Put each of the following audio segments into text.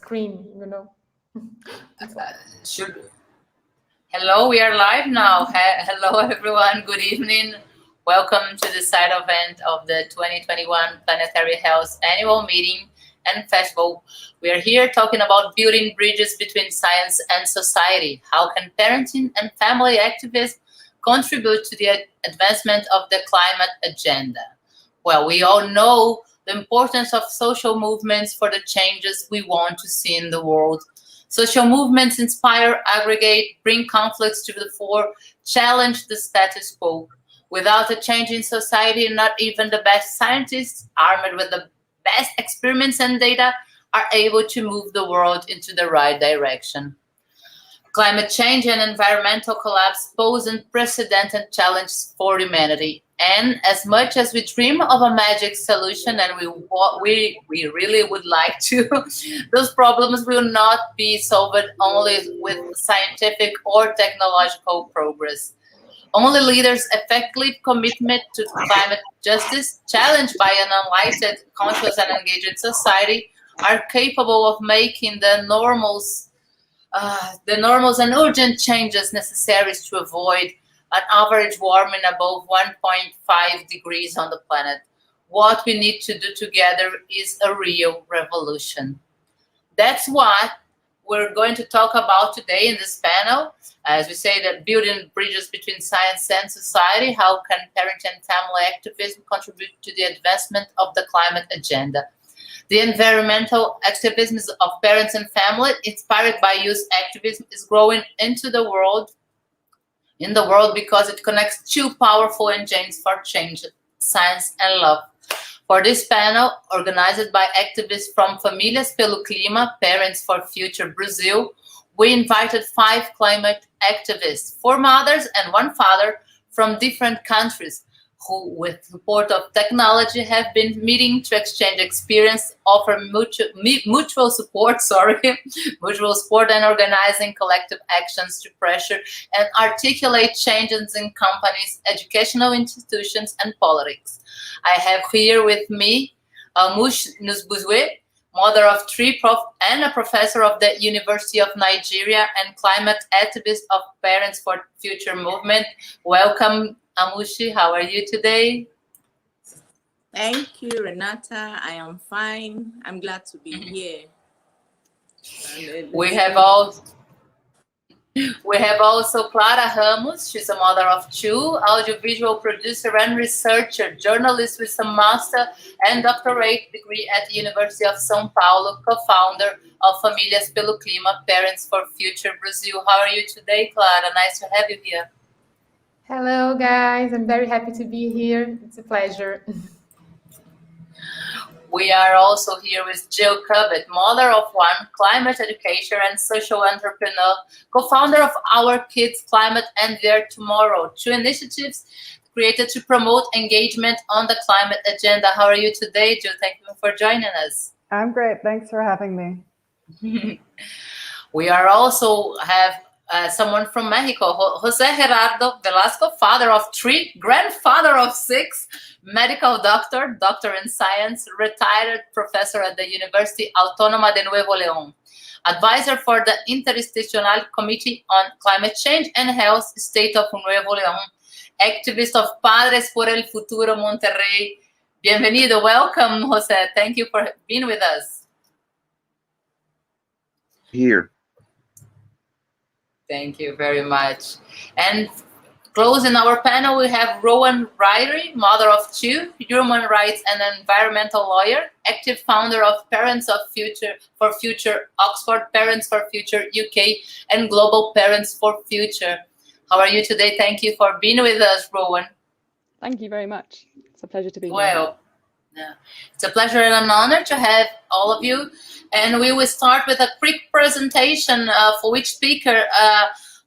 screen, Hello, we are live now. Hello, everyone. Good evening. Welcome to the side event of the 2021 Planetary Health Annual Meeting and Festival. We are here talking about building bridges between science and society. How can parenting and family activism contribute to the advancement of the climate agenda? Well, we all know the importance of social movements for the changes we want to see in the world. Social movements inspire, aggregate, bring conflicts to the fore, challenge the status quo. Without a change in society, not even the best scientists, armed with the best experiments and data, are able to move the world into the right direction. Climate change and environmental collapse pose unprecedented challenges for humanity. And as much as we dream of a magic solution, and we really would like to, those problems will not be solved only with scientific or technological progress. Only leaders' effective commitment to climate justice, challenged by an enlightened, conscious, and engaged society, are capable of making the normals and urgent changes necessary to avoid an average warming above 1.5 degrees on the planet. What we need to do together is a real revolution. That's what we're going to talk about today in this panel. As we say, that building bridges between science and society, how can parent and family activism contribute to the advancement of the climate agenda? The environmental activism of parents and family, inspired by youth activism, is growing in the world because it connects two powerful engines for change, science and love. For this panel, organized by activists from Famílias pelo Clima, Parents for Future Brazil, we invited 5 climate activists, 4 mothers and 1 father from different countries, who, with support of technology, have been meeting to exchange experience, offer mutual support, and organizing collective actions to pressure and articulate changes in companies, educational institutions, and politics. I have here with me Mush Nuzbuzwe, mother of 3 and a professor of the University of Nigeria and climate activist of Parents for Future movement. Welcome, Amushi. How are you today? Thank you, Renata. I am fine. I'm glad to be here. We have also Clara Ramos. She's a mother of 2, audiovisual producer and researcher, journalist with a master and doctorate degree at the University of São Paulo, co-founder of Famílias pelo Clima, Parents for Future Brazil. How are you today, Clara? Nice to have you here. Hello, guys. I'm very happy to be here. It's a pleasure. We are also here with Jill Cubitt, mother of 1, climate educator and social entrepreneur, co-founder of Our Kids Climate and Their Tomorrow, 2 initiatives created to promote engagement on the climate agenda. How are you today, Jill? Thank you for joining us. I'm great. Thanks for having me. We are also have someone from Mexico, Jose Gerardo Velasco, father of 3, grandfather of 6, medical doctor in science, retired professor at the University Autónoma de Nuevo León, advisor for the Interinstitutional Committee on Climate Change and Health, State of Nuevo León, activist of Padres por el Futuro Monterrey. Bienvenido. Welcome, Jose. Thank you for being with us. Here. Thank you very much. And closing our panel, we have Rowan Ryrie, mother of 2, human rights and environmental lawyer, active founder of Parents for Future Oxford, Parents for Future UK, and Global Parents for Future. How are you today? Thank you for being with us, Rowan. Thank you very much. It's a pleasure to be here. Well, yeah. It's a pleasure and an honor to have all of you. And we will start with a quick presentation for each speaker.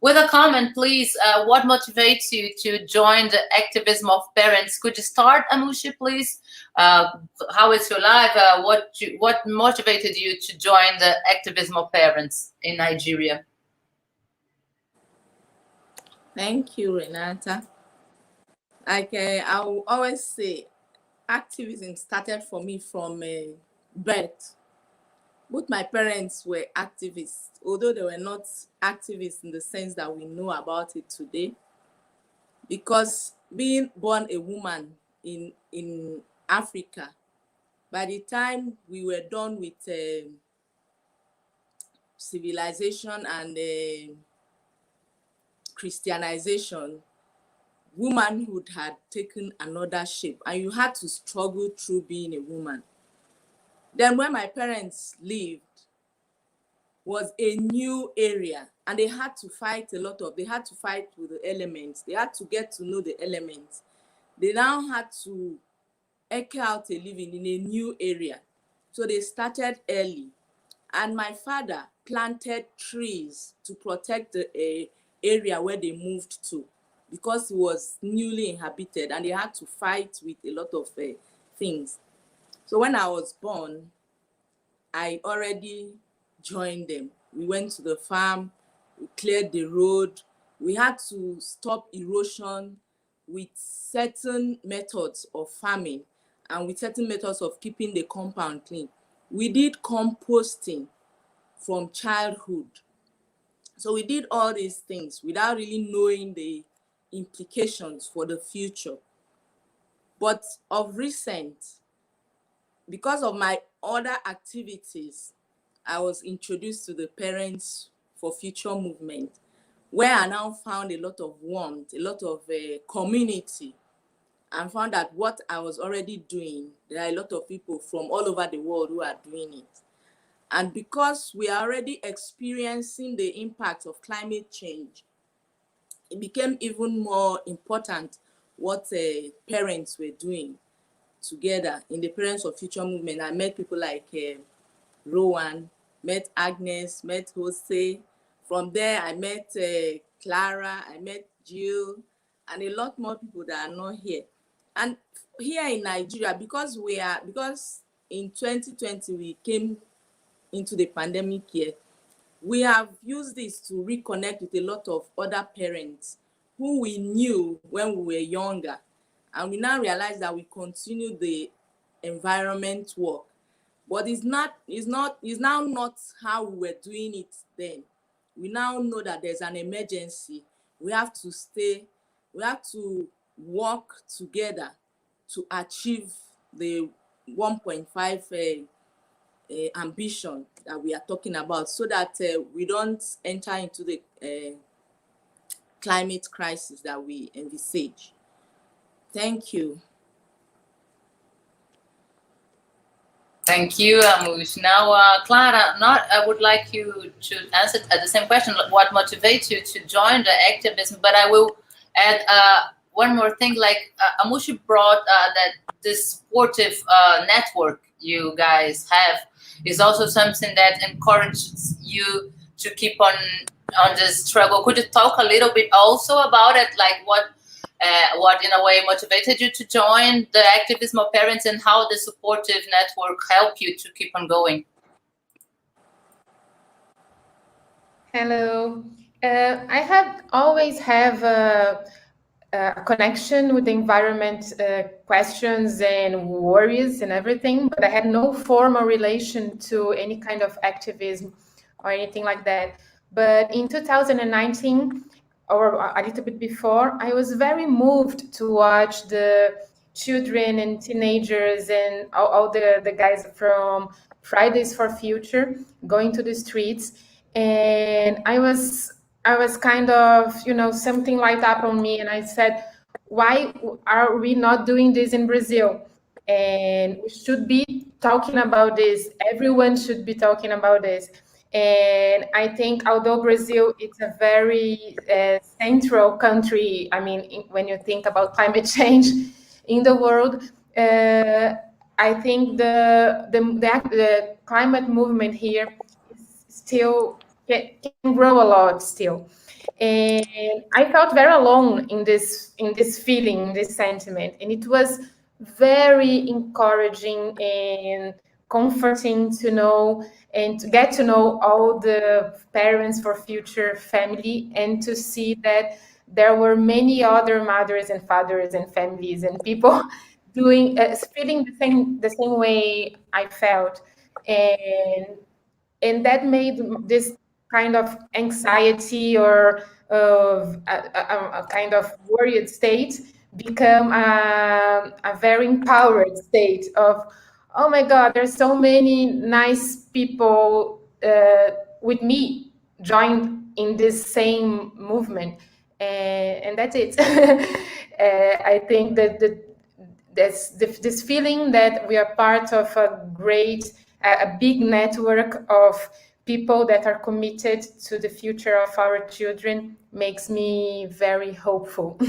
With a comment, please, what motivates you to join the activism of parents? Could you start, Amushi, please? How is your life? What motivated you to join the activism of parents in Nigeria? Thank you, Renata. Like I will always say, activism started for me from birth. both my parents were activists, although they were not activists in the sense that we know about it today. Because being born a woman in Africa, by the time we were done with civilization and Christianization, womanhood had taken another shape, and you had to struggle through being a woman. Then when my parents lived, was a new area, and they had to fight they had to fight with the elements. They had to get to know the elements. They now had to eke out a living in a new area. So they started early. And my father planted trees to protect the area where they moved to, because it was newly inhabited and they had to fight with a lot of things. So when I was born, I already joined them. We went to the farm, we cleared the road. We had to stop erosion with certain methods of farming and with certain methods of keeping the compound clean. We did composting from childhood. So we did all these things without really knowing the implications for the future. But of recent, because of my other activities, I was introduced to the Parents for Future movement, where I now found a lot of warmth, a lot of community, and found that what I was already doing, there are a lot of people from all over the world who are doing it. And because we are already experiencing the impact of climate change, it became even more important what parents were doing together in the Parents for Future movement. I met people like Rowan, met Agnes, met Jose. From there, I met Clara, I met Jill, and a lot more people that are not here. And here in Nigeria, because in 2020 we came into the pandemic year, we have used this to reconnect with a lot of other parents who we knew when we were younger. And we now realize that we continue the environment work. But it's now not how we were doing it then. We now know that there's an emergency. We have to work together to achieve the 1.5 ambition that we are talking about, so that we don't enter into the climate crisis that we envisage. Thank you. Thank you, Amush. Now, Clara, I would like you to answer the same question, what motivates you to join the activism, but I will add one more thing, like Amush brought that this supportive network you guys have is also something that encourages you to keep on this struggle. Could you talk a little bit also about it, like what in a way motivated you to join the activism of parents, and how the supportive network helped you to keep on going? Hello. I have always have a connection with the environment questions and worries and everything, but I had no formal relation to any kind of activism or anything like that. But in 2019, or a little bit before, I was very moved to watch the children and teenagers and all the guys from Fridays for Future going to the streets. And I was kind of, something light up on me, and I said, why are we not doing this in Brazil? And we should be talking about this. Everyone should be talking about this. And I think although Brazil is a very central country, I mean, when you think about climate change in the world, I think the climate movement here is still can grow a lot still. And I felt very alone in this feeling, in this sentiment, and it was very encouraging and comforting to know and to get to know all the Parents for Future family, and to see that there were many other mothers and fathers and families and people doing feeling the same way I felt. And And that made this kind of anxiety or of a kind of worried state become a very empowered state of, oh my God, there's so many nice people with me joined in this same movement. And that's it. I think that this feeling that we are part of a big network of people that are committed to the future of our children makes me very hopeful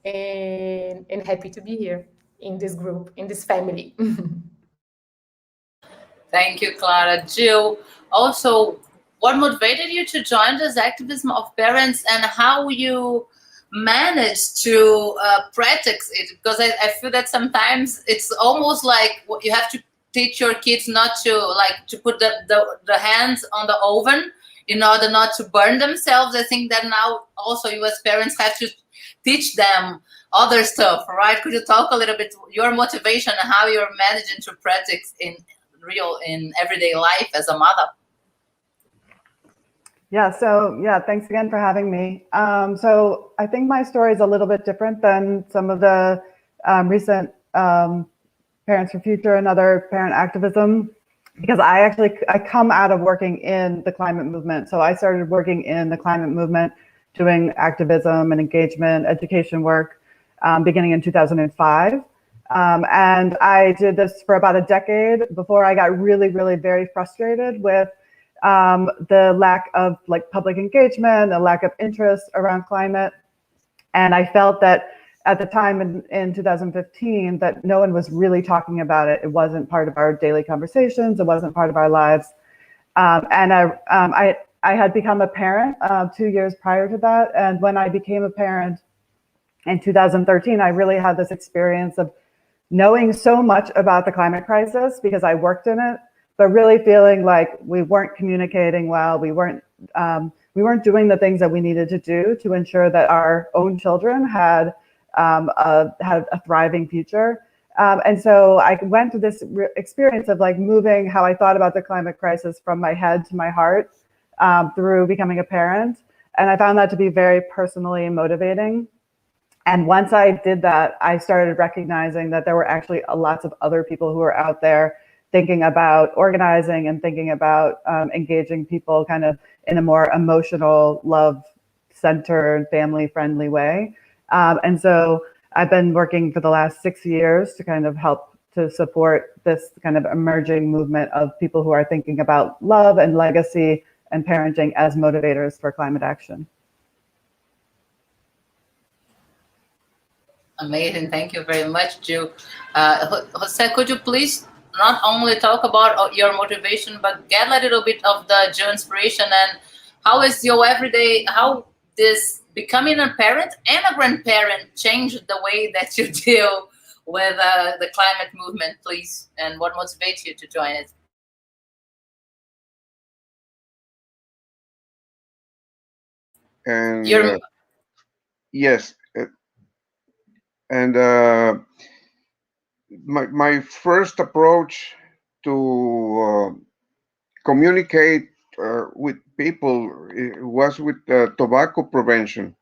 and happy to be here in this group, in this family. Thank you, Clara. Jill, also, what motivated you to join this activism of parents, and how you manage to practice it? Because I feel that sometimes it's almost like you have to teach your kids not to put the hands on the oven in order not to burn themselves. I think that now also you as parents have to teach them other stuff, right? Could you talk a little bit your motivation and how you're managing to practice in everyday life as a mother? Yeah, thanks again for having me. So I think my story is a little bit different than some of the recent Parents for Future and other parent activism, because I come out of working in the climate movement. So I started working in the climate movement, doing activism and engagement, education work, beginning in 2005. And I did this for about a decade before I got really, really very frustrated with the lack of public engagement, the lack of interest around climate. And I felt that at the time in 2015 that no one was really talking about it. It wasn't part of our daily conversations. It wasn't part of our lives. And I had become a parent 2 years prior to that. And when I became a parent in 2013, I really had this experience of knowing so much about the climate crisis because I worked in it, but really feeling like we weren't communicating well. We weren't doing the things that we needed to do to ensure that our own children had a thriving future. And so I went through this experience of moving how I thought about the climate crisis from my head to my heart through becoming a parent. And I found that to be very personally motivating. And once I did that, I started recognizing that there were actually lots of other people who were out there thinking about organizing and thinking about engaging people kind of in a more emotional, love-centered, family-friendly way. And so I've been working for the last 6 years to kind of help to support this kind of emerging movement of people who are thinking about love and legacy and parenting as motivators for climate action. Amazing. Thank you very much, Jill. Jose, could you please not only talk about your motivation, but get a little bit of the Jill inspiration, and how is your everyday, how this becoming a parent and a grandparent changed the way that you deal with the climate movement, please, and what motivates you to join it? And yes, and my first approach to communicate with people was with tobacco prevention.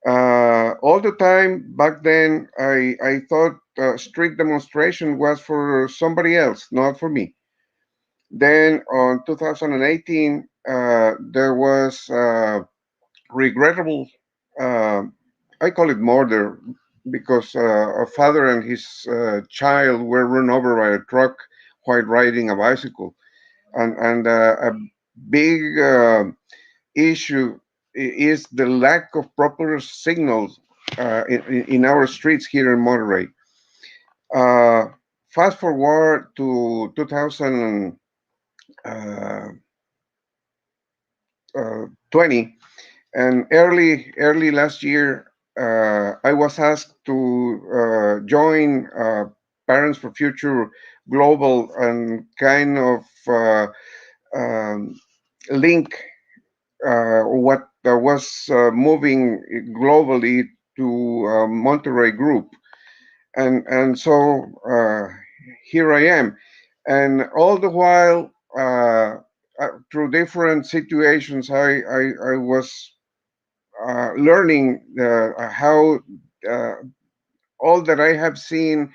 All the time back then, I thought street demonstration was for somebody else, not for me. Then on 2018, there was regrettable, I call it murder, because a father and his child were run over by a truck while riding a bicycle. And a big issue is the lack of proper signals in our streets here in Monterey. Fast forward to 2020, and early last year, I was asked to join Parents for Future Global and kind of link what was moving globally to Monterey Group, and so here I am, and all the while through different situations, I was learning how all that I have seen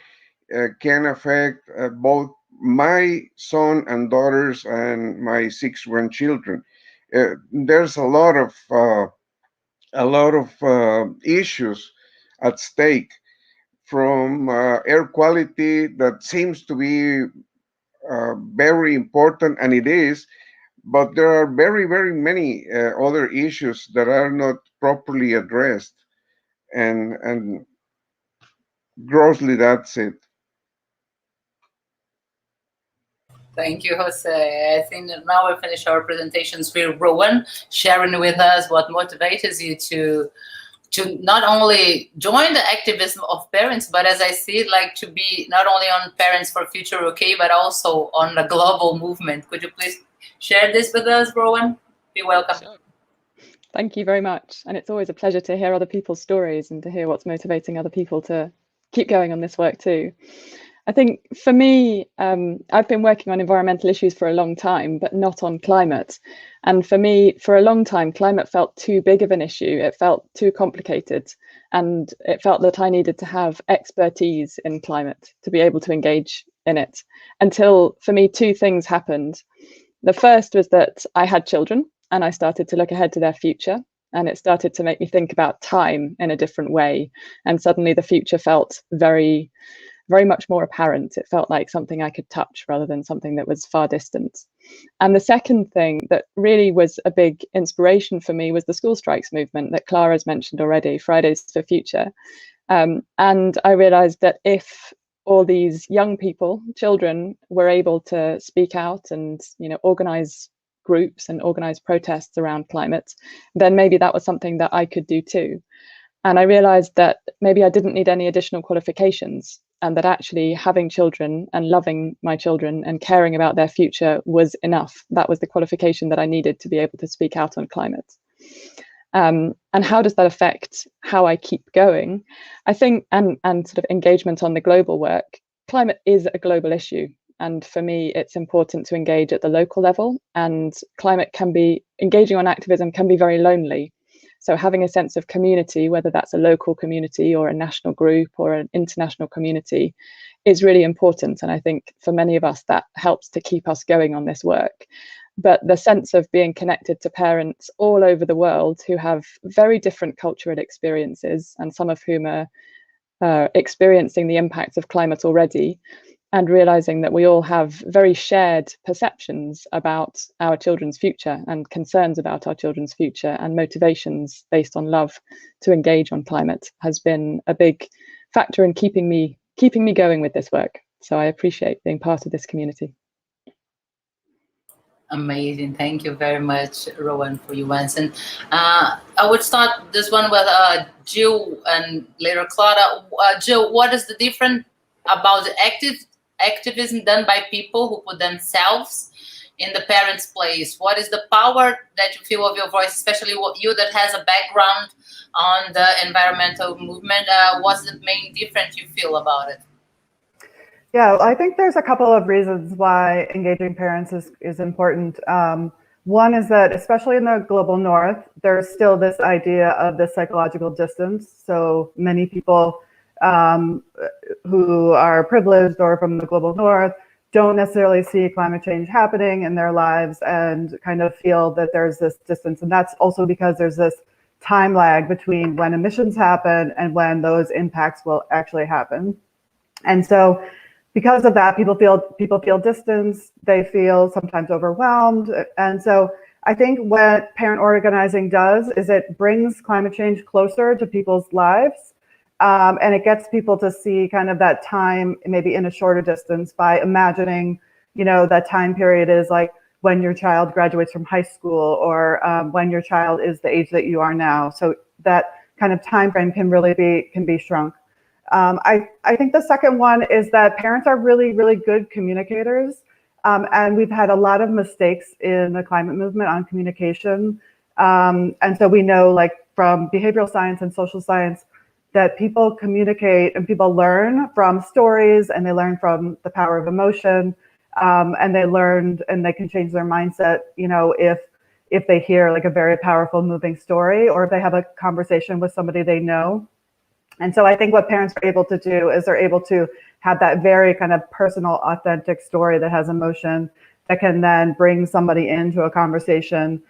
can affect both my son and daughters and my 6 grandchildren. There's a lot of issues at stake, from air quality that seems to be very important, and it is, but there are very, very many other issues that are not properly addressed, and grossly, that's it. Thank you, Jose. I think that now we'll finish our presentations with Rowan, sharing with us what motivates you to not only join the activism of parents, but as I see it, like to be not only on Parents for Future OK, but also on the global movement. Could you please share this with us, Rowan? Be welcome. Sure. Thank you very much. And it's always a pleasure to hear other people's stories and to hear what's motivating other people to keep going on this work too. I think for me, I've been working on environmental issues for a long time, but not on climate. And for me, for a long time, climate felt too big of an issue. It felt too complicated. And it felt that I needed to have expertise in climate to be able to engage in it. Until, for me, two things happened. The first was that I had children and I started to look ahead to their future. And it started to make me think about time in a different way. And suddenly the future felt very much more apparent. It felt like something I could touch rather than something that was far distant. And the second thing that really was a big inspiration for me was the school strikes movement that Clara's mentioned already, Fridays for Future. And I realized that if all these young people, children, were able to speak out and organize groups and organize protests around climate, then maybe that was something that I could do too. And I realized that maybe I didn't need any additional qualifications, and that actually having children and loving my children and caring about their future was enough. That was the qualification that I needed to be able to speak out on climate. And how does that affect how I keep going? I think, and sort of engagement on the global work, climate is a global issue. And for me, it's important to engage at the local level, and engaging on activism can be very lonely. So having a sense of community, whether that's a local community or a national group or an international community, is really important. And I think for many of us, that helps to keep us going on this work. But the sense of being connected to parents all over the world who have very different cultural experiences, and some of whom are experiencing the impacts of climate already, and realizing that we all have very shared perceptions about our children's future and concerns about our children's future and motivations based on love to engage on climate has been a big factor in keeping me going with this work. So I appreciate being part of this community. Amazing. Thank you very much, Rowan, for your answer. I would start this one with Jill and later Clara. Jill, what is the difference about the activism done by people who put themselves in the parents' place? What is the power that you feel of your voice, especially you that has a background on the environmental movement? What's the main difference you feel about it? Yeah, I think there's a couple of reasons why engaging parents is important. One is that, especially in the global north, there's still this idea of the psychological distance. So many people who are privileged or from the global north don't necessarily see climate change happening in their lives and kind of feel that there's this distance. And that's also because there's this time lag between when emissions happen and when those impacts will actually happen. And so because of that, people feel distance, they feel sometimes overwhelmed. And so I think what parent organizing does is it brings climate change closer to people's lives. And it gets people to see kind of that time maybe in a shorter distance by imagining, that time period is like when your child graduates from high school or when your child is the age that you are now. So that kind of time frame can be shrunk. I think the second one is that parents are really, really good communicators. And we've had a lot of mistakes in the climate movement on communication. And so we know, like from behavioral science and social science, that people communicate and people learn from stories and they learn from the power of emotion. and they learned, and they can change their mindset, you know, if they hear like a very powerful, moving story, or if they have a conversation with somebody they know. And so I think what parents are able to do is they're able to have that very kind of personal, authentic story that has emotion, that can then bring somebody into a conversation,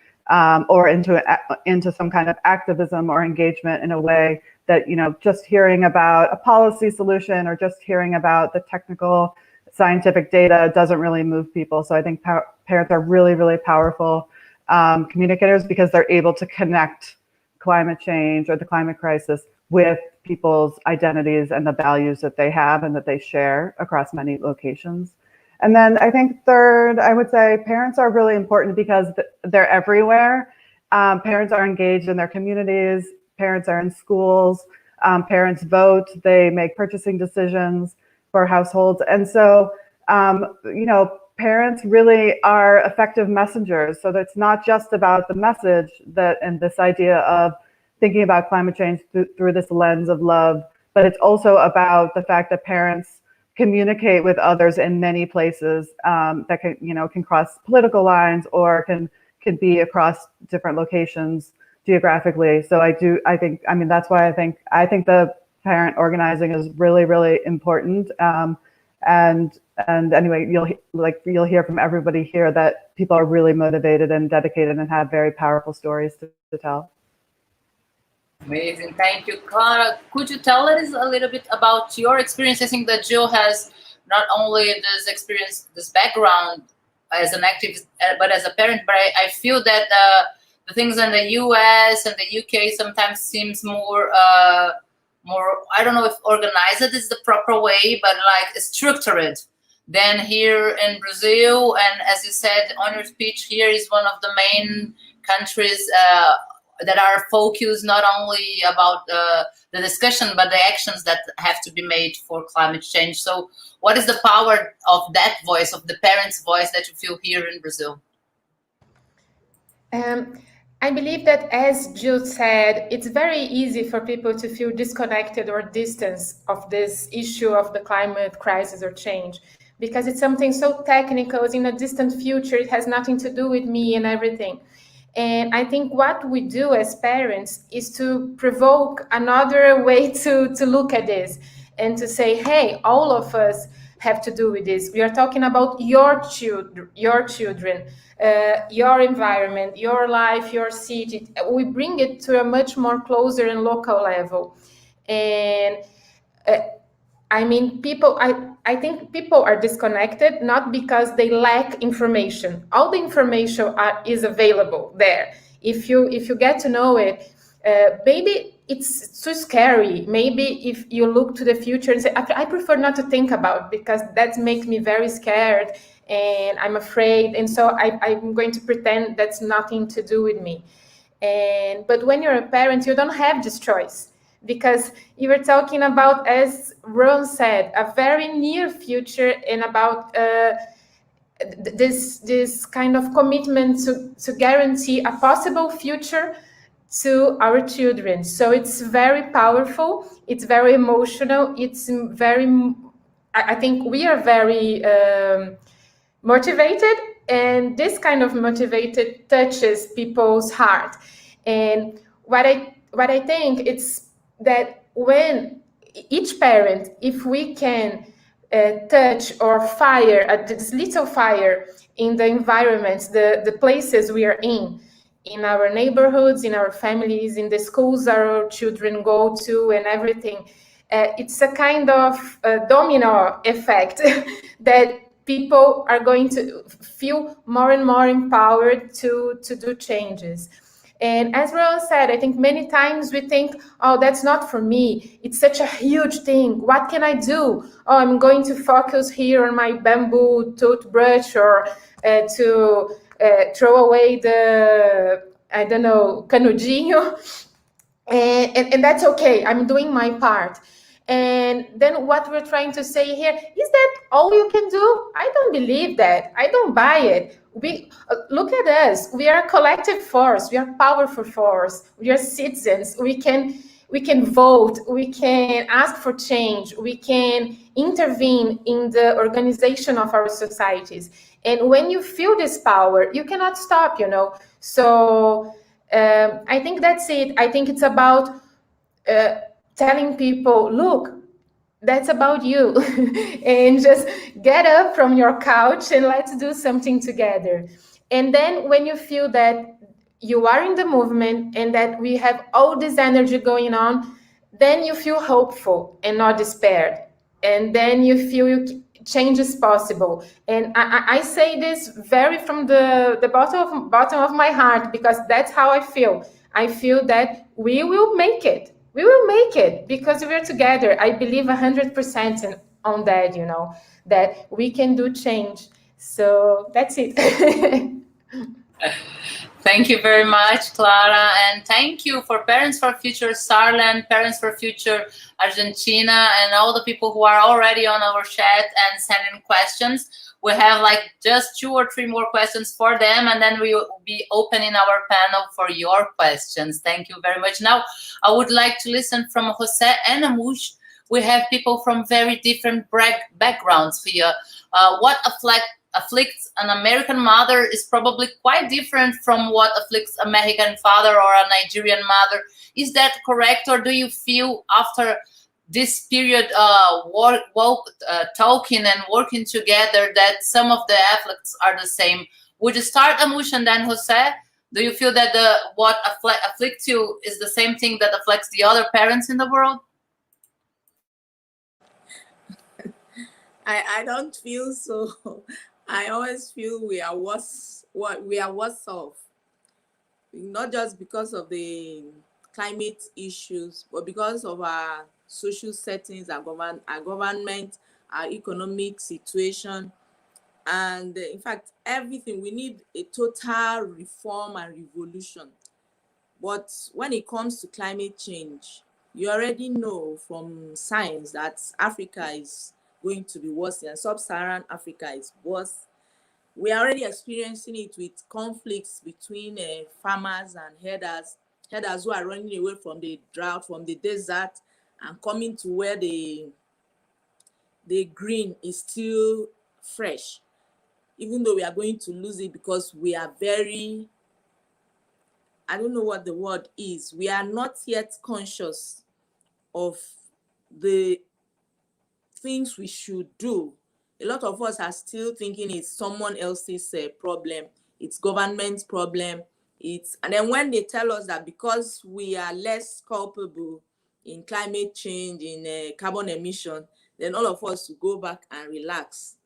or into some kind of activism or engagement in a way that, you know, just hearing about a policy solution or just hearing about the technical scientific data doesn't really move people. So I think parents are really, really powerful communicators, because they're able to connect climate change or the climate crisis with people's identities and the values that they have and that they share across many locations. And then I think third, I would say parents are really important because they're everywhere. Parents are engaged in their communities. Parents are in schools. Parents vote. They make purchasing decisions for households. And so, you know, parents really are effective messengers. So that's not just about the message, that and this idea of thinking about climate change through this lens of love, but it's also about the fact that parents communicate with others in many places, that can, you know, can cross political lines, or can be across different locations geographically. So I think that's why I think the parent organizing is really, really important. And anyway, you'll hear from everybody here that people are really motivated and dedicated and have very powerful stories to tell. Amazing, thank you, Clara. Could you tell us a little bit about your experience? I think that Jill has not only this experience, this background as an activist, but as a parent. But I feel that the things in the US and the UK sometimes seems more, I don't know if organized is the proper way, but like structured than here in Brazil. And as you said on your speech, here is one of the main countries that are focused not only about the discussion, but the actions that have to be made for climate change. So what is the power of that voice, of the parents' voice, that you feel here in Brazil? I believe that, as Jill said, it's very easy for people to feel disconnected or distance of this issue of the climate crisis or change, because it's something so technical, it's in a distant future, it has nothing to do with me and everything. And I think what we do as parents is to provoke another way to look at this, and to say, hey, all of us have to do with this. We are talking about your children, your environment, your life, your city. We bring it to a much more closer and local level. And I mean, I think people are disconnected, not because they lack information. All the information is available there. If you get to know it, maybe it's too scary. Maybe if you look to the future and say, I prefer not to think about, because that makes me very scared and I'm afraid. And so I'm going to pretend that's nothing to do with me. But when you're a parent, you don't have this choice, because you were talking about, as Ron said, a very near future, and about this kind of commitment to guarantee a possible future to our children. So it's very powerful, it's very emotional, it's very, I think we are very motivated, and this kind of motivated touches people's heart. And what I think it's that when each parent, if we can touch or fire this little fire in the environments, the places we are in our neighborhoods, in our families, in the schools our children go to, and everything, it's a kind of domino effect that people are going to feel more and more empowered to do changes. And as Rowan said, I think many times we think, oh, that's not for me. It's such a huge thing. What can I do? Oh, I'm going to focus here on my bamboo toothbrush, or to throw away the, I don't know, canudinho. And that's okay. I'm doing my part. And then what we're trying to say here, is that all you can do? I don't believe that. I don't buy it. We look at us. We are a collective force. We are a powerful force. We are citizens. We can we can vote, we can ask for change, we can intervene in the organization of our societies. And when you feel this power, you cannot stop, you know. So I think that's it. I think it's about telling people, look, that's about you. And just get up from your couch and let's do something together. And then when you feel that you are in the movement and that we have all this energy going on, then you feel hopeful and not despaired. And then you feel change is possible. And I say this very from the bottom of my heart, because that's how I feel. I feel that we will make it. We will make it because we're together. I believe 100% on that, you know, that we can do change. So that's it. Thank you very much, Clara, and thank you for Parents for Future Saarland, Parents for Future Argentina, and all the people who are already on our chat and sending questions. We have like just 2 or 3 more questions for them, and then we will be opening our panel for your questions. Thank you very much. Now, I would like to listen from Jose and Amush. We have people from very different backgrounds here. What afflicts an American mother is probably quite different from what afflicts a Mexican father or a Nigerian mother. Is that correct, or do you feel after this period talking and working together that some of the afflicts are the same? Would you start, Amush, and then Jose? Do you feel that what afflicts you is the same thing that afflicts the other parents in the world? I don't feel so. I always feel we are worse off, not just because of the climate issues, but because of our social settings, our government, our economic situation, and in fact, everything. We need a total reform and revolution. But when it comes to climate change, you already know from science that Africa is going to be worse, and sub-Saharan Africa is worse. We are already experiencing it with conflicts between farmers and herders who are running away from the drought, from the desert, and coming to where the green is still fresh, even though we are going to lose it because we are very, I don't know what the word is, we are not yet conscious of the things we should do. A lot of us are still thinking it's someone else's problem, it's government's problem. And then when they tell us that because we are less culpable in climate change, in carbon emission, then all of us will go back and relax.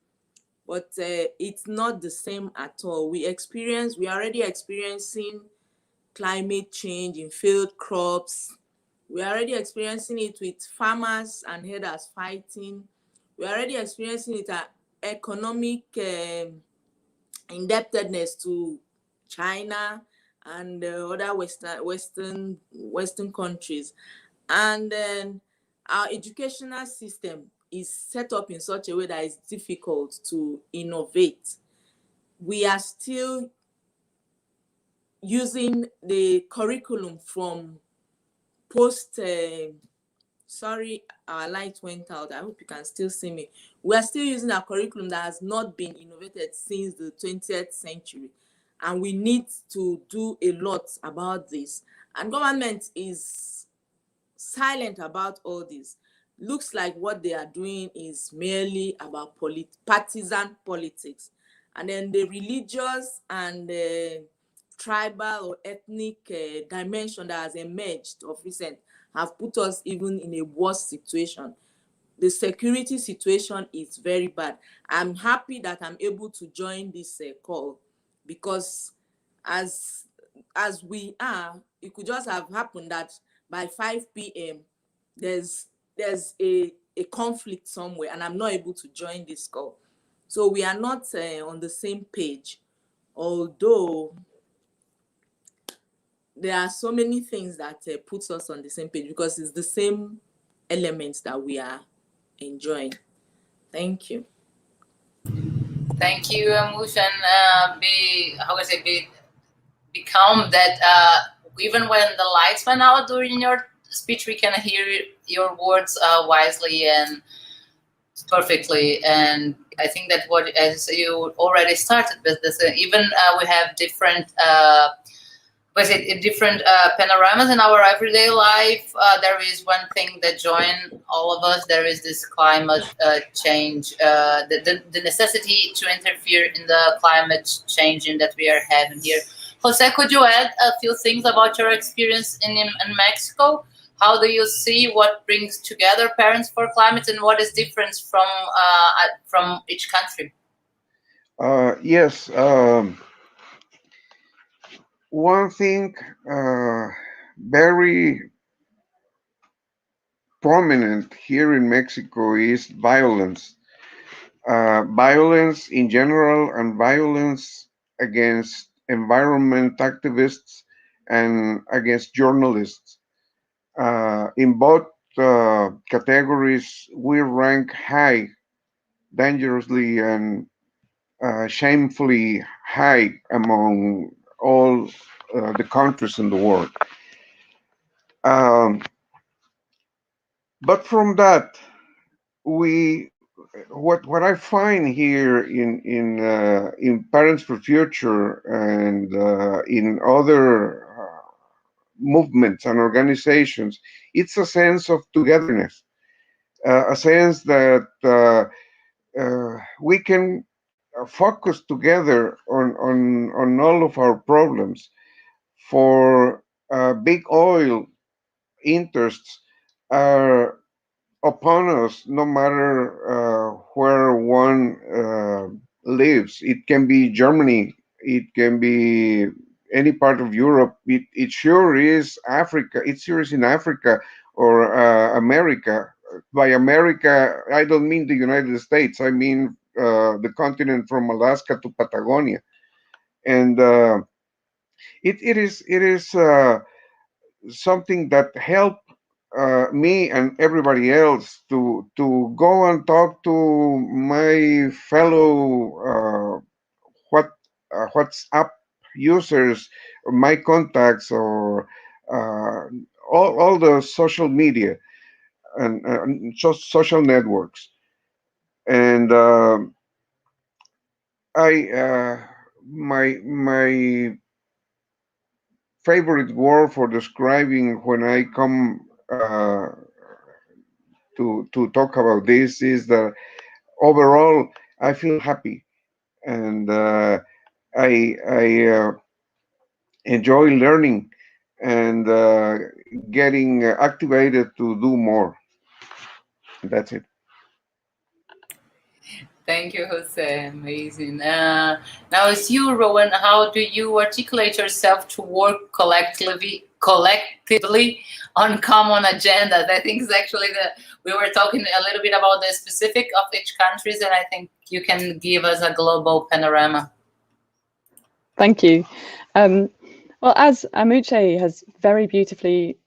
But it's not the same at all. We are already experiencing climate change in field crops. We are already experiencing it with farmers and herders fighting. We're already experiencing it at economic indebtedness to China and other Western countries. And then our educational system is set up in such a way that it's difficult to innovate. We are still using the curriculum from sorry, our light went out. I hope you can still see me. We are still using a curriculum that has not been innovated since the 20th century. And we need to do a lot about this. And government is silent about all this. Looks like what they are doing is merely about partisan politics. And then the religious and tribal or ethnic dimension that has emerged of recent have put us even in a worse situation. The security situation is very bad. I'm happy that I'm able to join this call, because as we are, it could just have happened that by 5 p.m. there's a conflict somewhere and I'm not able to join this call. So we are not on the same page, although there are so many things that puts us on the same page, because it's the same elements that we are enjoying. Thank you. Thank you, Amush, and be calm that even when the lights went out during your speech, we can hear your words wisely and perfectly. And I think that what, as you already started with this, even we have different different panoramas in our everyday life. There is one thing that join all of us. There is this climate change, the necessity to interfere in the climate changing that we are having here. Jose, could you add a few things about your experience in Mexico? How do you see what brings together Parents for Climate, and what is different from each country? Yes. One thing very prominent here in Mexico is violence. Violence in general and violence against environment activists and against journalists. In both categories, we rank high, dangerously and shamefully high among all the countries in the world. But from that, what I find here in Parents for Future and in other movements and organizations, it's a sense of togetherness, a sense that we can focus together on all of our problems. For big oil interests are upon us, no matter where one lives. It can be Germany, it can be any part of Europe. It sure is Africa. It sure is in Africa or America. By America, I don't mean the United States. I mean the continent from Alaska to Patagonia, and it is something that help me and everybody else to go and talk to my fellow WhatsApp users, my contacts, or all the social media and social networks. And my favorite word for describing when I come to talk about this is that overall I feel happy, and I enjoy learning and getting activated to do more. That's it. Thank you, Jose. Amazing. Now, it's you, Rowan. How do you articulate yourself to work collectively on common agendas? I think it's actually we were talking a little bit about the specific of each countries, and I think you can give us a global panorama. Thank you. Well, as Amuche has very beautifully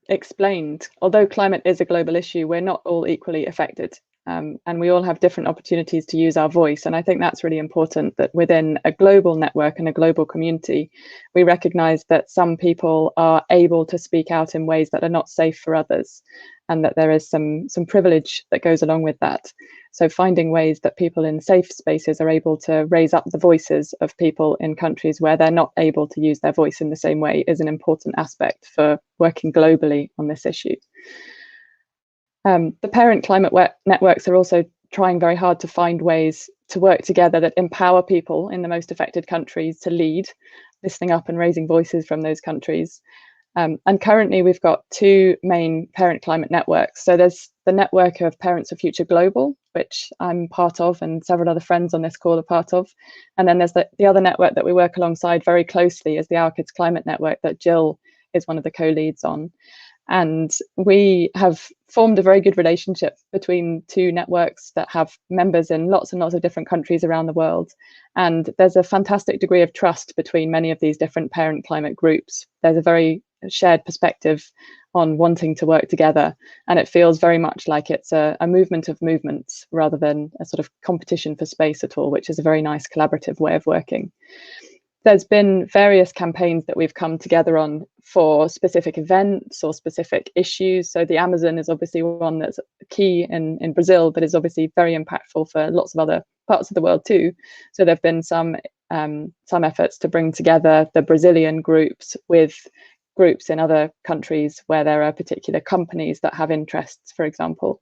explained, although climate is a global issue, we're not all equally affected. And we all have different opportunities to use our voice. And I think that's really important, that within a global network and a global community, we recognize that some people are able to speak out in ways that are not safe for others, and that there is some privilege that goes along with that. So finding ways that people in safe spaces are able to raise up the voices of people in countries where they're not able to use their voice in the same way is an important aspect for working globally on this issue. The parent climate networks are also trying very hard to find ways to work together that empower people in the most affected countries to lead, listening up and raising voices from those countries. And currently we've got two main parent climate networks. So there's the network of Parents for Future Global, which I'm part of and several other friends on this call are part of. And then there's the other network that we work alongside very closely is the Our Kids Climate Network that Jill is one of the co-leads on. And we have formed a very good relationship between two networks that have members in lots and lots of different countries around the world. And there's a fantastic degree of trust between many of these different parent climate groups. There's a very shared perspective on wanting to work together. And it feels very much like it's a movement of movements rather than a sort of competition for space at all, which is a very nice collaborative way of working. there's been various campaigns that we've come together on for specific events or specific issues. So the Amazon is obviously one that's key in Brazil, but is obviously very impactful for lots of other parts of the world too. So there have been some efforts to bring together the Brazilian groups with groups in other countries where there are particular companies that have interests, for example.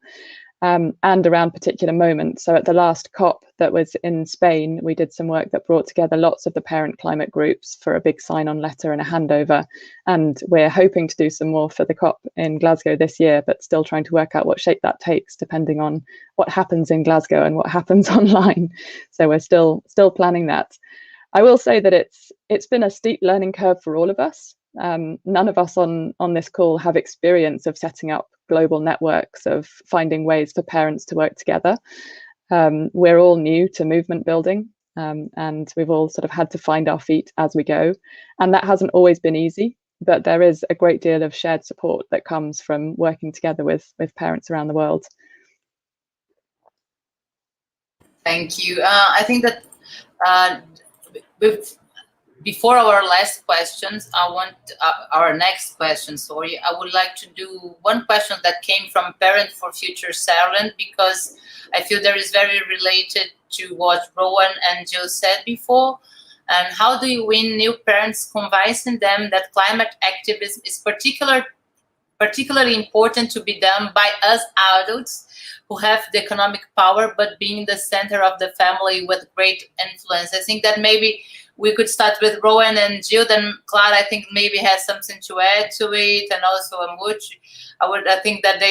And around particular moments. So at the last COP that was in Spain, we did some work that brought together lots of the parent climate groups for a big sign-on letter and a handover. And we're hoping to do some more for the COP in Glasgow this year, but still trying to work out what shape that takes, depending on what happens in Glasgow and what happens online. So we're still planning that. I will say that it's been a steep learning curve for all of us. None of us on this call have experience of setting up global networks, of finding ways for parents to work together. We're all new to movement building, and we've all sort of had to find our feet as we go. And that hasn't always been easy, but there is a great deal of shared support that comes from working together with parents around the world. Thank you. I think that before our last questions, our next question, sorry, I would like to do one question that came from Parent for Future Ireland, because I feel there is very related to what Rowan and Jill said before. And how do you win new parents, convincing them that climate activism is particularly important to be done by us adults who have the economic power, but being the center of the family with great influence? I think that maybe we could start with Rowan and Jill, then Clara, I think maybe has something to add to it, and also Amuch. I think that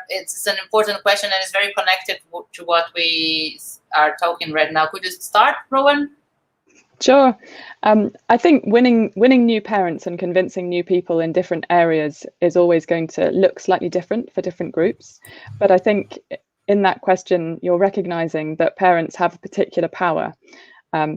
it's an important question and it's very connected to what we are talking right now. Could you start, Rowan? Sure. I think winning new parents and convincing new people in different areas is always going to look slightly different for different groups. But I think in that question, you're recognizing that parents have a particular power.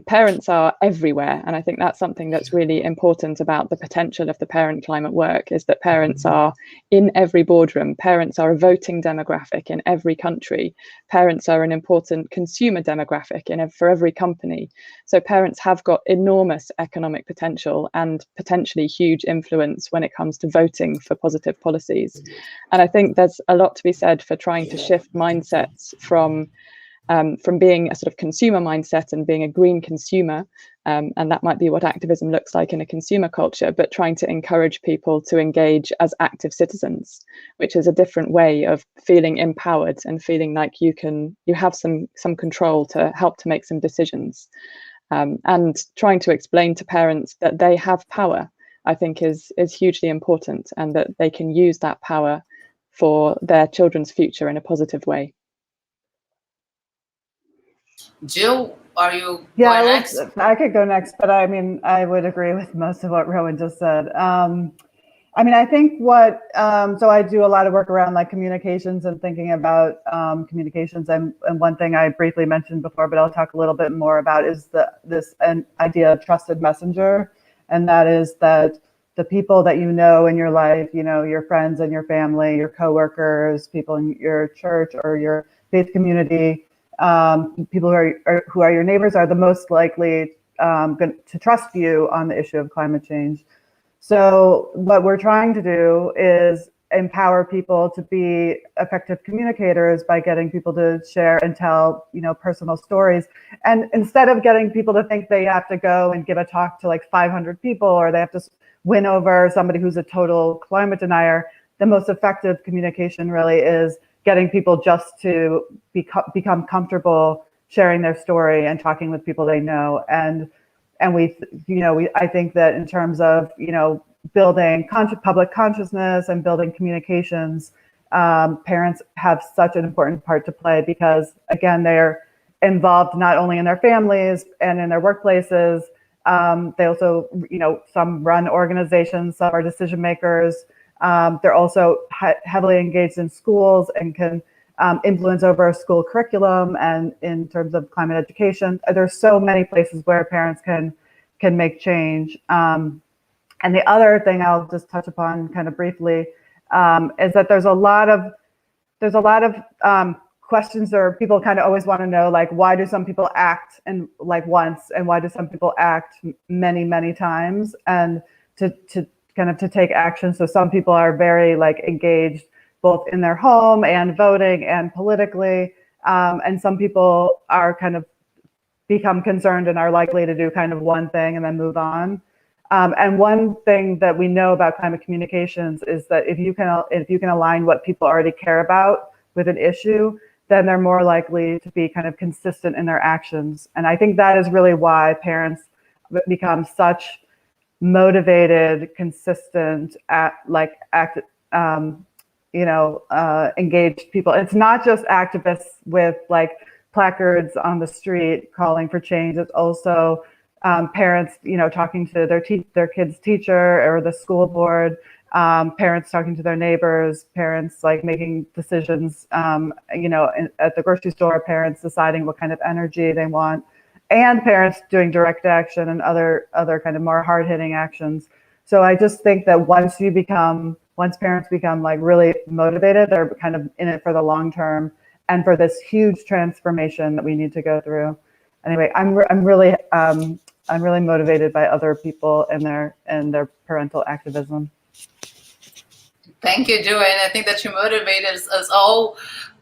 Parents are everywhere, and I think that's something that's really important about the potential of the parent climate work, is that parents are in every boardroom. Parents are a voting demographic in every country. Parents are an important consumer demographic for every company. So parents have got enormous economic potential and potentially huge influence when it comes to voting for positive policies. And I think there's a lot to be said for trying to shift mindsets from being a sort of consumer mindset and being a green consumer, and that might be what activism looks like in a consumer culture, but trying to encourage people to engage as active citizens, which is a different way of feeling empowered and feeling like you have some control to help to make some decisions. And trying to explain to parents that they have power, I think is hugely important, and that they can use that power for their children's future in a positive way. Jill, are you going next? I could go next, but I mean, I would agree with most of what Rowan just said. I mean, I think so I do a lot of work around like communications and thinking about communications. And one thing I briefly mentioned before, but I'll talk a little bit more about, is this idea of trusted messenger. And that is that the people that you know in your life, your friends and your family, your coworkers, people in your church or your faith community, people who are your neighbors are the most likely to trust you on the issue of climate change. So what we're trying to do is empower people to be effective communicators by getting people to share and tell, personal stories. And instead of getting people to think they have to go and give a talk to like 500 people, or they have to win over somebody who's a total climate denier, the most effective communication really is getting people just to become comfortable sharing their story and talking with people they know. And I think that in terms of, building public consciousness and building communications, parents have such an important part to play, because again, they're involved not only in their families and in their workplaces, they also, some run organizations, some are decision makers. They're also heavily engaged in schools and can influence over school curriculum and in terms of climate education. There's so many places where parents can make change. And the other thing I'll just touch upon kind of briefly is that there's a lot of questions, or people kind of always want to know, like, why do some people act and like once, and why do some people act many, many times, and to kind of to take action. So some people are very like engaged both in their home and voting and politically, and some people are kind of become concerned and are likely to do kind of one thing and then move on. And one thing that we know about climate communications is that if you can align what people already care about with an issue, then they're more likely to be kind of consistent in their actions. And I think that is really why parents become such motivated, consistent, engaged people. It's not just activists with like placards on the street calling for change. It's also parents, talking to their kids' teacher or the school board, parents talking to their neighbors, parents like making decisions, at the grocery store, parents deciding what kind of energy they want, and parents doing direct action and other kind of more hard-hitting actions. So I just think that once parents become like really motivated, they're kind of in it for the long term and for this huge transformation that we need to go through. Anyway, I'm really motivated by other people and their parental activism. Thank you, Joanne. I think that you motivated us all.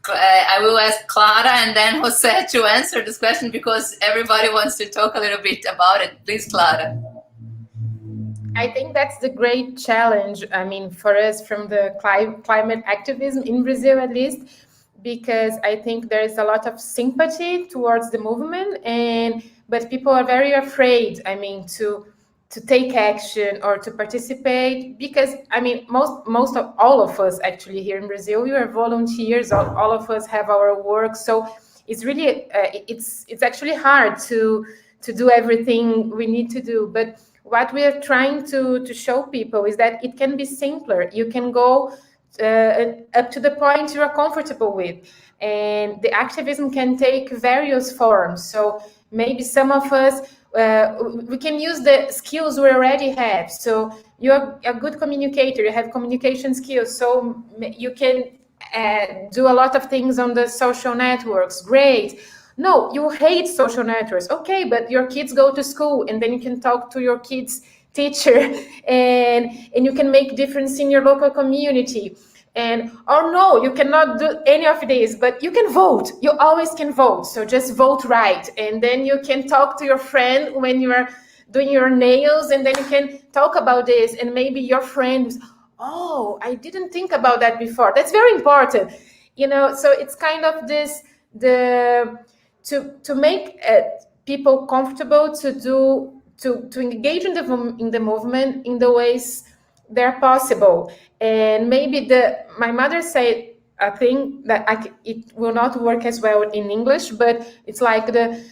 I will ask Clara and then Jose to answer this question because everybody wants to talk a little bit about it. Please, Clara. I think that's the great challenge, I mean, for us from the climate activism in Brazil, at least, because I think there is a lot of sympathy towards the movement, but people are very afraid, I mean, to take action or to participate, because I mean, most of all of us actually here in Brazil, we are volunteers. All of us have our work, so it's really it's actually hard to do everything we need to do. But what we are trying to show people is that it can be simpler. You can go up to the point you are comfortable with, and the activism can take various forms. So maybe some of us we can use the skills we already have. So you're a good communicator, you have communication skills, so you can do a lot of things on the social networks. Great. No, you hate social networks. Okay, but your kids go to school, and then you can talk to your kids' teacher, and you can make difference in your local community. And or no, you cannot do any of this, but you can vote. You always can vote. So just vote right, and then you can talk to your friend when you are doing your nails, and then you can talk about this, and maybe your friend, oh, I didn't think about that before. That's very important, So it's kind of this to make people comfortable to engage in the movement in the ways they're possible. And maybe my mother said a thing that it will not work as well in English, but it's like the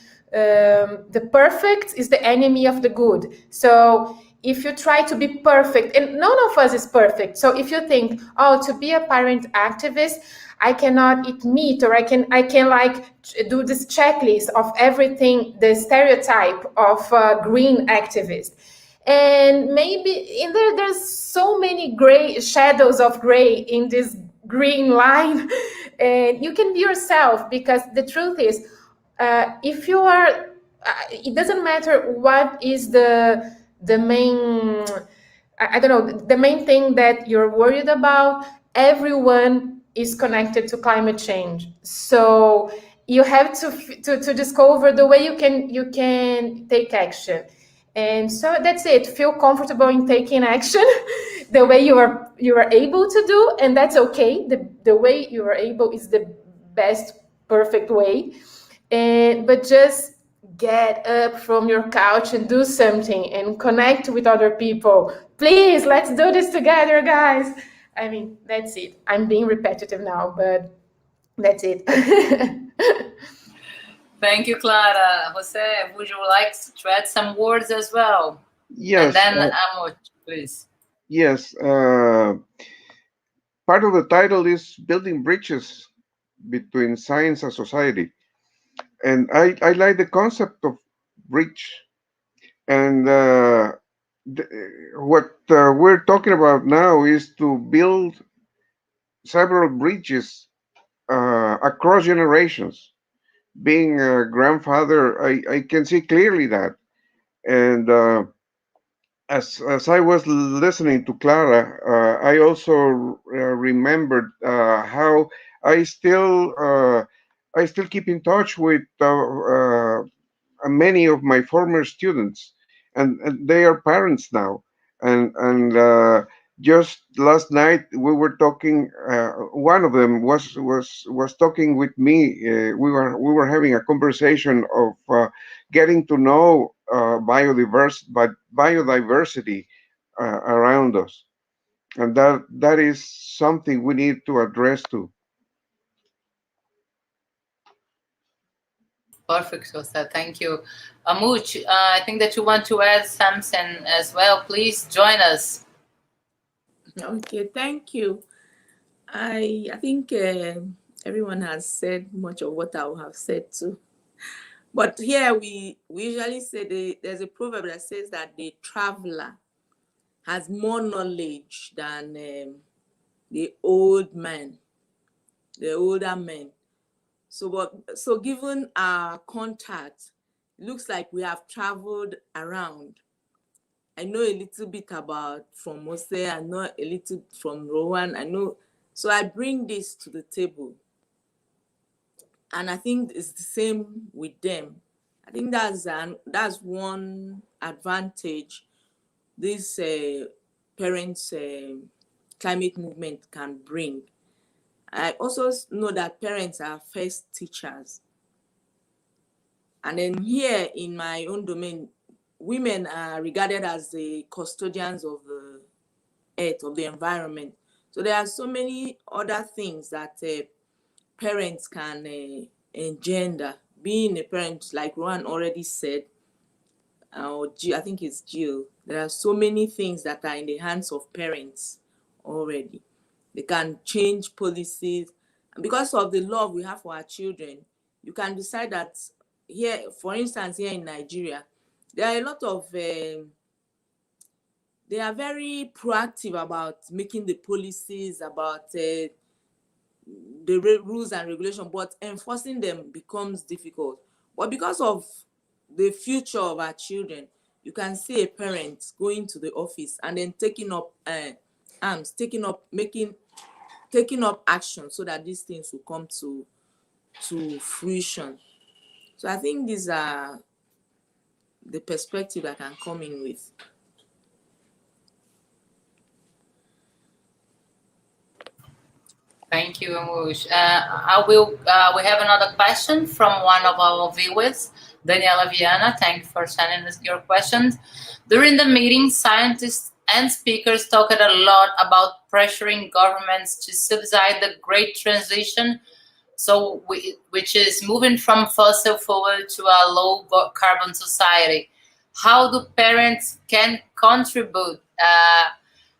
perfect is the enemy of the good. So if you try to be perfect, and none of us is perfect. So if you think, oh, to be a parent activist, I cannot eat meat, or I can like do this checklist of everything, the stereotype of a green activist. And maybe in there's so many gray shadows of gray in this green line, and you can be yourself, because the truth is, if you are, it doesn't matter what is the main, I don't know, the main thing that you're worried about. Everyone is connected to climate change, so you have to discover the way you can take action. And so that's it. Feel comfortable in taking action the way you are able to do, and that's okay. The way you are able is the best, perfect way. But just get up from your couch and do something and connect with other people. Please, let's do this together, guys. I mean, that's it. I'm being repetitive now, but that's it. Thank you, Clara. Jose, would you like to add some words as well? Yes. And then Amo, please. Yes. Part of the title is Building Bridges Between Science and Society. And I like the concept of bridge. And what we're talking about now is to build several bridges across generations. Being a grandfather, I can see clearly that. And as I was listening to Clara, I also remembered how I still uh, I still keep in touch with many of my former students, and they are parents now. And just last night we were talking. One of them was talking with me. We were having a conversation of getting to know biodiversity around us, and that is something we need to address too. Perfect, Jose. Thank you. Amuch, I think that you want to add something as well. Please join us. Okay, thank you. I think everyone has said much of what I would have said too. But here we usually say there's a proverb that says that the traveler has more knowledge than the old man, the older men. So given our contact, it looks like we have traveled around. I know a little bit about from Mose, I know a little from Rowan, I know. So I bring this to the table. And I think it's the same with them. I think that's one advantage this parents climate movement can bring. I also know that parents are first teachers. And then here in my own domain, women are regarded as the custodians of the earth, of the environment. So there are so many other things that parents can engender. Being a parent, like Rowan already said, or I think it's Jill, there are so many things that are in the hands of parents already. They can change policies. And because of the love we have for our children, you can decide that here, for instance, here in Nigeria, there are a lot of, they are very proactive about making the policies, about the rules and regulations, but enforcing them becomes difficult. But because of the future of our children, you can see a parent going to the office and then taking up arms, taking up action so that these things will come to fruition. So I think these are the perspective I can come in with. Thank you, Amush. We have another question from one of our viewers, Daniela Viana. Thank you for sending us your questions. During the meeting, scientists and speakers talked a lot about pressuring governments to subsidize the great transition, which is moving from fossil fuel to a low carbon society. How do parents can contribute?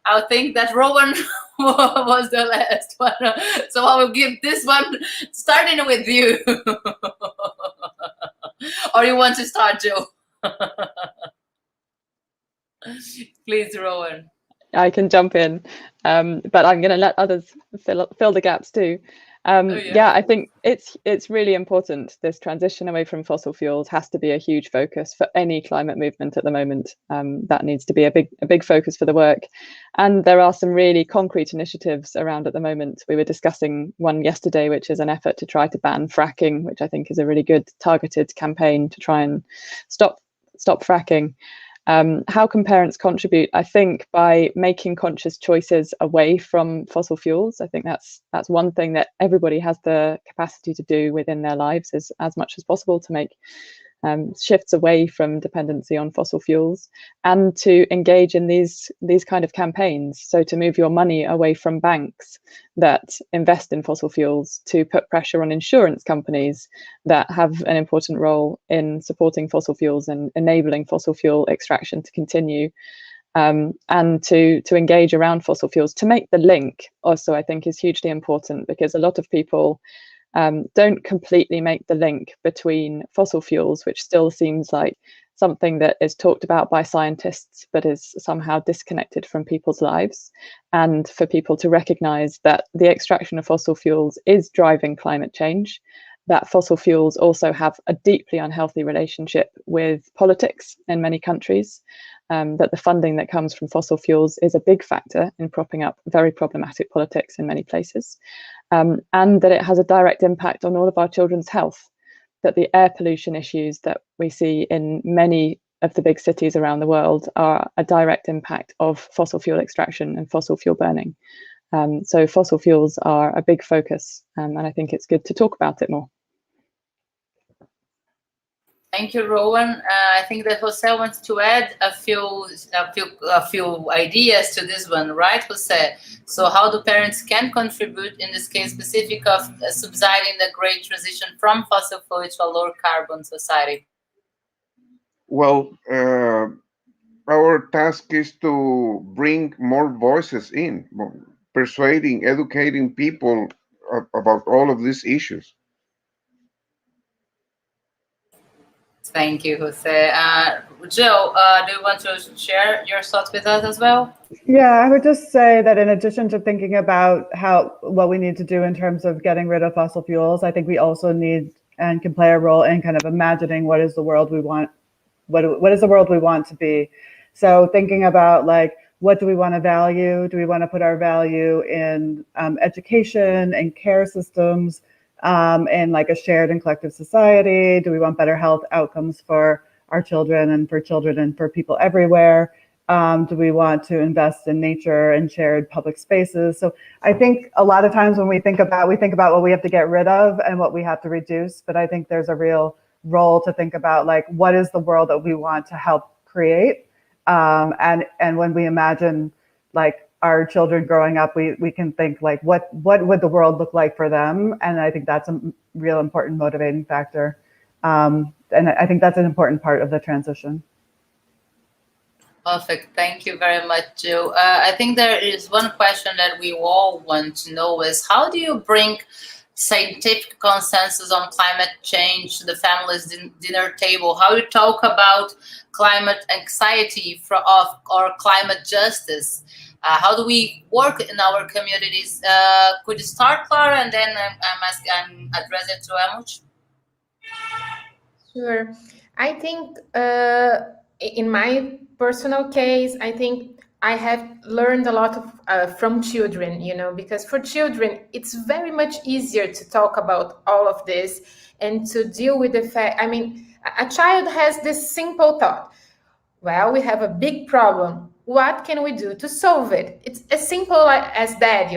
I think that Rowan was the last one. So I will give this one, starting with you. Or you want to start, Joe? Please, Rowan. I can jump in, but I'm going to let others fill the gaps too. Yeah, I think it's really important. This transition away from fossil fuels has to be a huge focus for any climate movement at the moment. That needs to be a big focus for the work. And there are some really concrete initiatives around at the moment. We were discussing one yesterday, which is an effort to try to ban fracking, which I think is a really good targeted campaign to try and stop fracking. How can parents contribute? I think by making conscious choices away from fossil fuels. I think that's one thing that everybody has the capacity to do within their lives, is as much as possible to make shifts away from dependency on fossil fuels, and to engage in these kind of campaigns. So to move your money away from banks that invest in fossil fuels, to put pressure on insurance companies that have an important role in supporting fossil fuels and enabling fossil fuel extraction to continue, and to engage around fossil fuels. To make the link also, I think, is hugely important, because a lot of people don't completely make the link between fossil fuels, which still seems like something that is talked about by scientists but is somehow disconnected from people's lives, and for people to recognize that the extraction of fossil fuels is driving climate change, that fossil fuels also have a deeply unhealthy relationship with politics in many countries, that the funding that comes from fossil fuels is a big factor in propping up very problematic politics in many places, and that it has a direct impact on all of our children's health, that the air pollution issues that we see in many of the big cities around the world are a direct impact of fossil fuel extraction and fossil fuel burning. So fossil fuels are a big focus, and I think it's good to talk about it more. Thank you, Rowan. I think that Jose wants to add a few ideas to this one, right, Jose? So how do parents can contribute in this case specific of subsiding the great transition from fossil fuel to a lower carbon society? Well, our task is to bring more voices in, persuading, educating people about all of these issues. Thank you, Jose. Jill, do you want to share your thoughts with us as well? Yeah, I would just say that in addition to thinking about what we need to do in terms of getting rid of fossil fuels, I think we also need and can play a role in kind of imagining what is the world we want, what is the world we want to be. So thinking about like, what do we want to value? Do we want to put our value in education and care systems, and like a shared and collective society? Do we want better health outcomes for our children and for people everywhere? Do we want to invest in nature and shared public spaces? So I think a lot of times when we think about what we have to get rid of and what we have to reduce, but I think there's a real role to think about like, what is the world that we want to help create? And when we imagine like our children growing up, we can think like, what would the world look like for them? And I think that's a real important motivating factor. And I think that's an important part of the transition. Perfect. Thank you very much, Jill. I think there is one question that we all want to know is, how do you bring scientific consensus on climate change to the family's dinner table? How you talk about climate anxiety or climate justice? How do we work in our communities? Could you start, Clara, and then I'm address it to Amuch? Sure. I think in my personal case, I think I have learned a lot from children, because for children, it's very much easier to talk about all of this and to deal with the fact. I mean, a child has this simple thought. Well, we have a big problem. What can we do to solve it? It's as simple as that,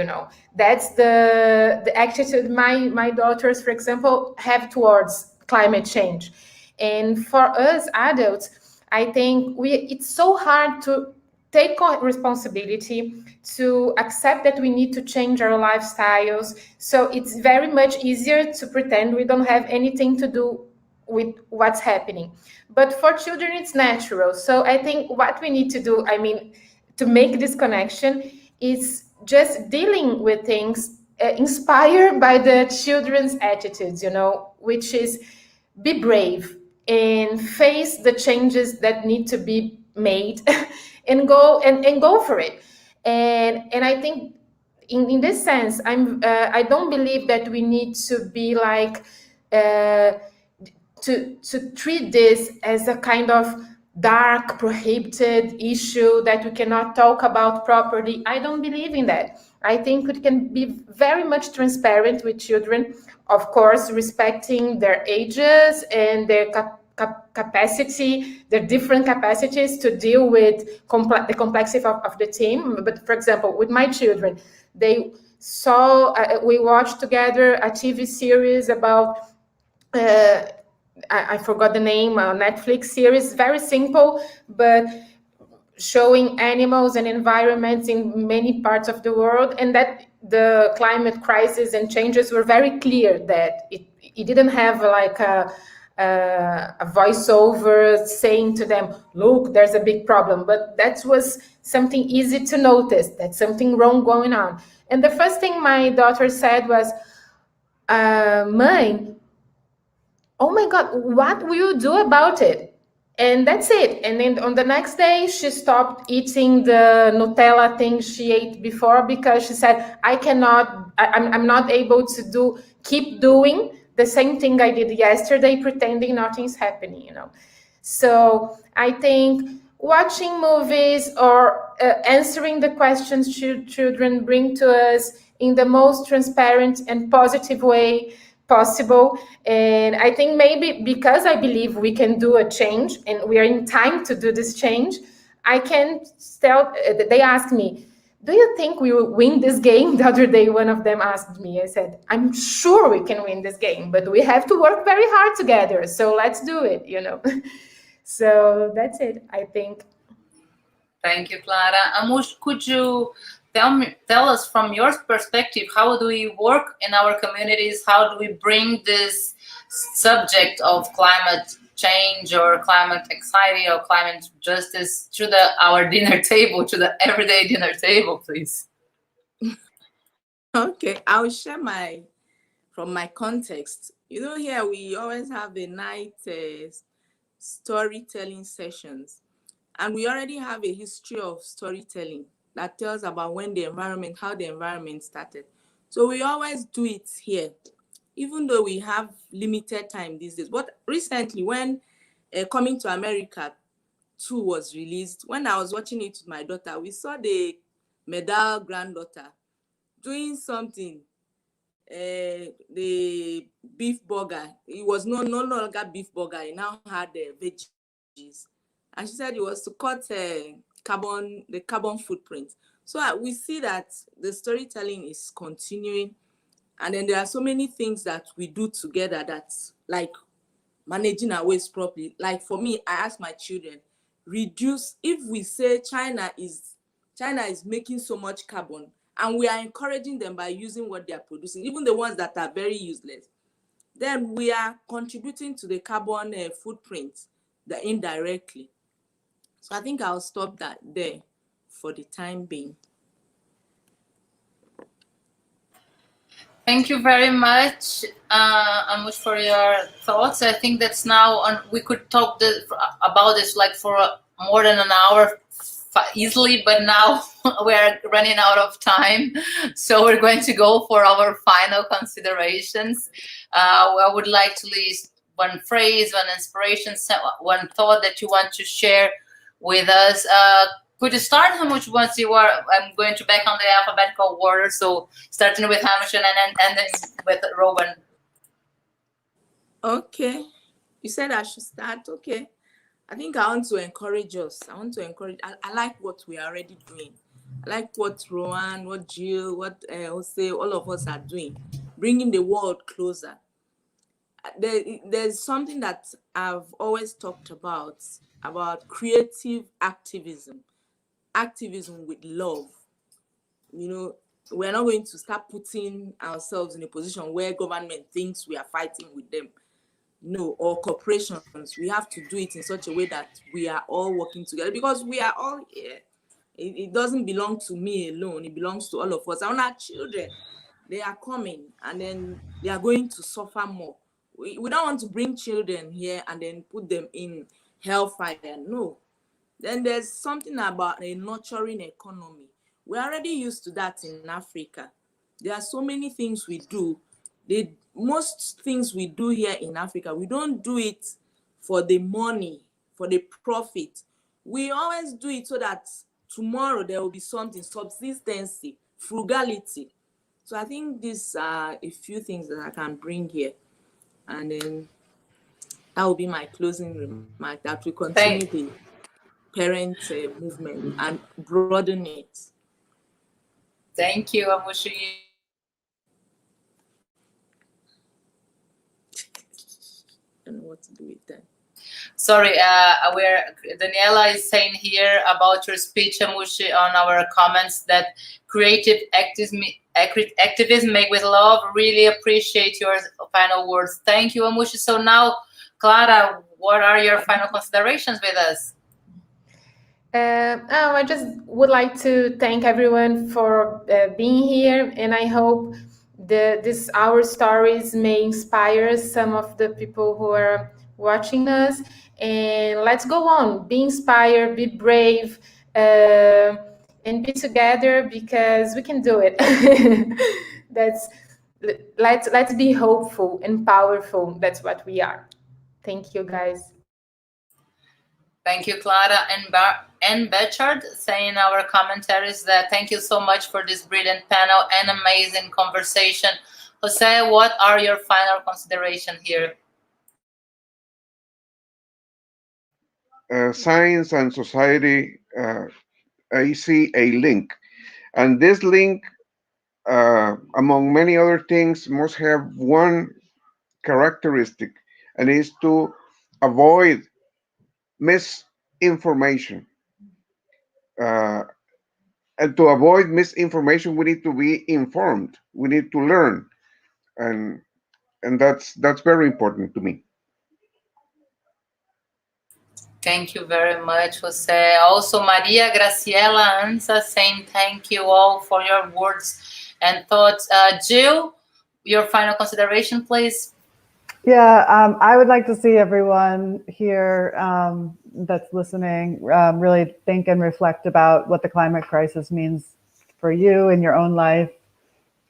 That's the attitude my daughters, for example, have towards climate change. And for us adults, I think it's so hard to take responsibility, to accept that we need to change our lifestyles. So it's very much easier to pretend we don't have anything to do with what's happening. But for children, it's natural. So I think what we need to do, to make this connection, is just dealing with things inspired by the children's attitudes, which is be brave and face the changes that need to be made and go for it. And I think in this sense, I don't believe that we need to be like to treat this as a kind of dark, prohibited issue that we cannot talk about properly. I don't believe in that. I think it can be very much transparent with children, of course, respecting their ages and their capacity, their different capacities to deal with the complexity of the team. But for example, with my children, they saw, we watched together a TV series about, I forgot the name, a Netflix series, very simple, but showing animals and environments in many parts of the world, and that the climate crisis and changes were very clear, that it didn't have like a voiceover saying to them, look, there's a big problem, but that was something easy to notice, that's something wrong going on. And the first thing my daughter said was, Mãe, oh my God, what will you do about it? And that's it. And then on the next day, she stopped eating the Nutella thing she ate before because she said, I'm not able to keep doing the same thing I did yesterday, pretending nothing's happening, you know. So I think watching movies or answering the questions children bring to us in the most transparent and positive way possible. And I think maybe because I believe we can do a change and we are in time to do this change, I can tell, they asked me, do you think we will win this game? The other day, one of them asked me, I said, I'm sure we can win this game, but we have to work very hard together. So let's do it, you know. So that's it, I think. Thank you, Clara. Amush, could you tell us from your perspective, how do we work in our communities? How do we bring this subject of climate change or climate anxiety or climate justice to our dinner table, to the everyday dinner table, please? Okay, I'll share from my context. You know, here we always have a night storytelling sessions, and we already have a history of storytelling that tells about how the environment started. So we always do it here, even though we have limited time these days. But recently, when Coming to America 2 was released, when I was watching it with my daughter, we saw the Medal granddaughter doing something. The beef burger, it was no longer beef burger, it now had veggies, and she said it was to cut the carbon footprint. So we see that the storytelling is continuing, and then there are so many things that we do together, that's like managing our waste properly. Like for me, I ask my children, reduce. If we say China is making so much carbon, and we are encouraging them by using what they are producing, even the ones that are very useless, then we are contributing to the carbon footprint indirectly. So I think I'll stop that there for the time being. Thank you very much, Amush, for your thoughts. I think that's now on. We could talk about this like for more than an hour easily, but now we're running out of time, so we're going to go for our final considerations. I would like to list one phrase, one inspiration, one thought that you want to share with us. Could you start, Hamush, once you are? I'm going to back on the alphabetical order, so starting with Hamush and then with Rowan. Okay, you said I should start. Okay, I think I want to encourage us. I like what we are already doing. I like what Rowan, what Jill, what Jose, all of us are doing, bringing the world closer. There's something that I've always talked about creative activism with love. You know, we're not going to start putting ourselves in a position where government thinks we are fighting with them. No, or corporations. We have to do it in such a way that we are all working together, because we are all here. It doesn't belong to me alone. It belongs to all of us. And our children, they are coming, and then they are going to suffer more. We don't want to bring children here and then put them in hellfire. No. Then there's something about a nurturing economy. We're already used to that in Africa. There are so many things we do. Most things we do here in Africa, we don't do it for the money, for the profit. We always do it so that tomorrow there will be something, subsistency, frugality. So I think these are a few things that I can bring here. And then that will be my closing remark, that we continue the parent movement and broaden it. Thank you, Amushi. I don't know what to do with that. Sorry, Daniela is saying here about your speech, Amushi, on our comments that creative activism made with love. Really appreciate your final words. Thank you, Amushi. So now, Clara, what are your final considerations with us? I just would like to thank everyone for being here, and I hope our stories may inspire some of the people who are watching us. And let's go on, be inspired, be brave, and be together, because we can do it. Let's be hopeful and powerful. That's what we are. Thank you, guys. Thank you, Clara and Bechard, saying in our commentaries that thank you so much for this brilliant panel and amazing conversation. Jose, what are your final considerations here? Science and society, I see a link. And this link, among many other things, must have one characteristic, and is to avoid misinformation. And to avoid misinformation, we need to be informed. We need to learn, and that's very important to me. Thank you very much, Jose. Also, Maria Graciela Anza saying thank you all for your words and thoughts. Jill, your final consideration, please. Yeah, I would like to see everyone here that's listening really think and reflect about what the climate crisis means for you in your own life,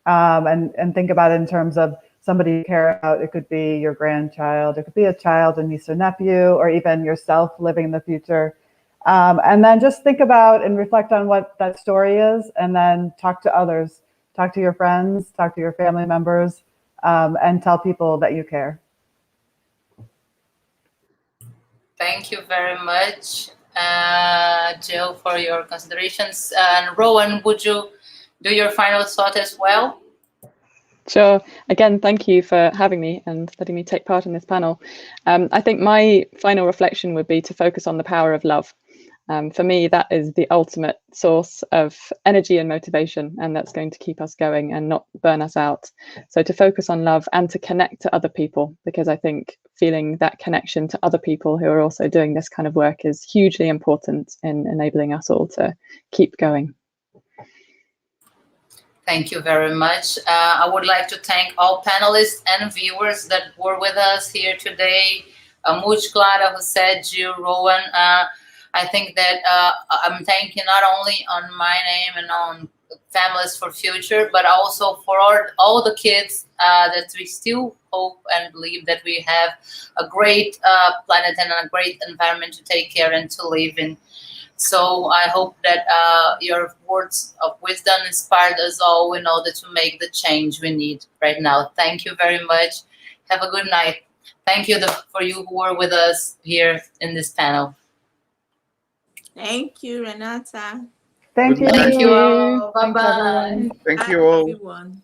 and think about it in terms of somebody you care about. It could be your grandchild, it could be a child, a niece or nephew, or even yourself living in the future. And then just think about and reflect on what that story is, and then talk to others, talk to your friends, talk to your family members, and tell people that you care. Thank you very much, Jill, for your considerations. And Rowan, would you do your final thought as well? Sure. Again, thank you for having me and letting me take part in this panel. I think my final reflection would be to focus on the power of love. For me, that is the ultimate source of energy and motivation, and that's going to keep us going and not burn us out. So to focus on love and to connect to other people, because I think feeling that connection to other people who are also doing this kind of work is hugely important in enabling us all to keep going. Thank you very much. I would like to thank all panelists and viewers that were with us here today. Much, Clara, Jose, Jill, Rowan. I think that I'm thanking not only on my name and on Families for Future, but also for all the kids that we still hope and believe that we have a great planet and a great environment to take care and to live in. So I hope that your words of wisdom inspired us all in order to make the change we need right now. Thank you very much. Have a good night. Thank you for you who were with us here in this panel. Thank you, Renata. Thank you. Thank you all. Thanks, Bye-bye. everyone. Thank Bye, you all. everyone.